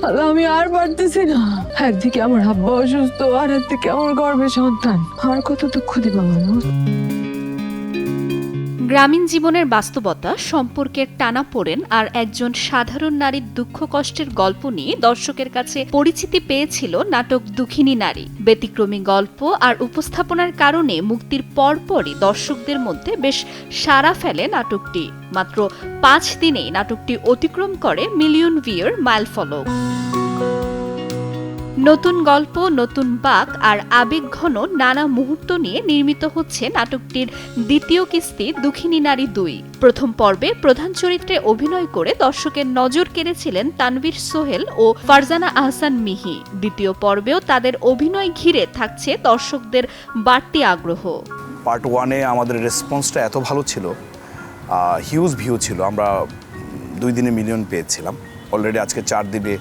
আল্লাহ আমি আর পারতেছি না। একদিকে আমার আব্বা অসুস্থ, আর একদিকে আমার গর্ভে সন্তান। আর কত দুঃখ দিবা মানুষ। গ্রামীণ জীবনের বাস্তবতা, সম্পর্কের টানাপোড়েন আর একজন সাধারণ নারীর দুঃখ কষ্টের গল্প নিয়ে দর্শকের কাছে পরিচিতি পেয়েছিল নাটক দুঃখিনী নারী। ব্যতিক্রমী গল্প আর উপস্থাপনার কারণে মুক্তির পরপরই দর্শকদের মধ্যে বেশ সাড়া ফেলে নাটকটি। মাত্র 5 দিনেই নাটকটি অতিক্রম করে মিলিয়ন ভিউর মাইলফলক। নতুন গল্প, নতুন বাঁক আর আবেগঘন নানা মুহূর্ত নিয়ে নির্মিত হচ্ছে নাটকটির দ্বিতীয় কিস্তি দুঃখিনী নারী 2। প্রথম পর্বে প্রধান চরিত্রে অভিনয় করে দর্শকের নজর কেড়েছিলেন তানভীর সোহেল ও ফারজানা আহসান মিহি। দ্বিতীয় পর্বেও তাদের অভিনয় ঘিরে থাকছে দর্শকদের বাড়তি আগ্রহ। পার্ট 1-এ আমাদের রেসপন্সটা এত ভালো ছিল, হিউজ ভিউ ছিল। আমরা 2 দিনে মিলিয়ন পেয়েছিলাম। অলরেডি আজকে 4 দিনে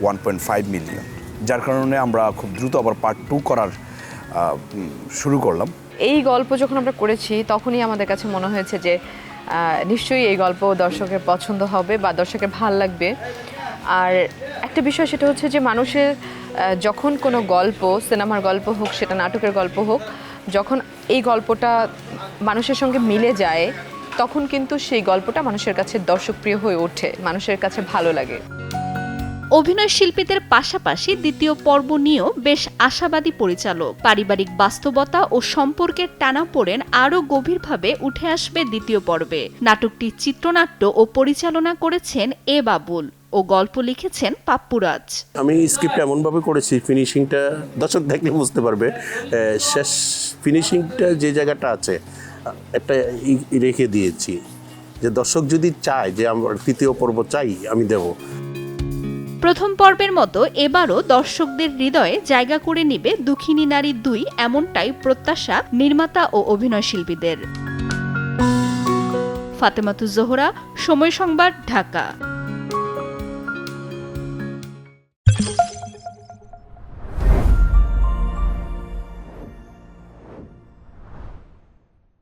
1.5 মিলিয়ন, যার কারণে আমরা খুব দ্রুত আবার পার্ট 2 করার শুরু করলাম। এই গল্প যখন আমরা করেছি তখনই আমাদের কাছে মনে হয়েছে যে নিশ্চয়ই এই গল্প দর্শকের পছন্দ হবে বা দর্শকের ভাল লাগবে। আর একটা বিষয় সেটা হচ্ছে যে মানুষের যখন কোনো গল্প, সিনেমার গল্প হোক, সেটা নাটকের গল্প হোক, যখন এই গল্পটা মানুষের সঙ্গে মিলে যায় তখন কিন্তু সেই গল্পটা মানুষের কাছে দর্শকপ্রিয় হয়ে ওঠে, মানুষের কাছে ভালো লাগে। অভিনয় শিল্পীদের পাশাপাশি দ্বিতীয় পর্ব নিয়েও বেশ আশাবাদী পরিচালক। পারিবারিক বাস্তবতা ও সম্পর্কের টানাপোড়েন আরও গভীরভাবে উঠে আসবে দ্বিতীয় পর্বে। নাটকটি চিত্রনাট্য ও পরিচালনা করেছেন এ বাবুল ও গল্প লিখেছেন পাপ্পুরাজ। আমি স্ক্রিপ্ট এমনভাবে করেছি, ফিনিশিংটা দর্শক দেখলে বুঝতে পারবে। শেষ ফিনিশিংটা যে জায়গাটা আছে একটা রেখে দিয়েছি, যে দর্শক যদি চায় যে আমরা তৃতীয় পর্ব চাই, আমি দেব। প্রথম পর্বের মতো এবারও দর্শকদের হৃদয়ে জায়গা করে নিবে দুঃখিনী নারী 2, এমনটাই প্রত্যাশা নির্মাতা ও অভিনয় শিল্পীদের। ফাতেমাতুজ জোহরা, সময় সংবাদ, ঢাকা।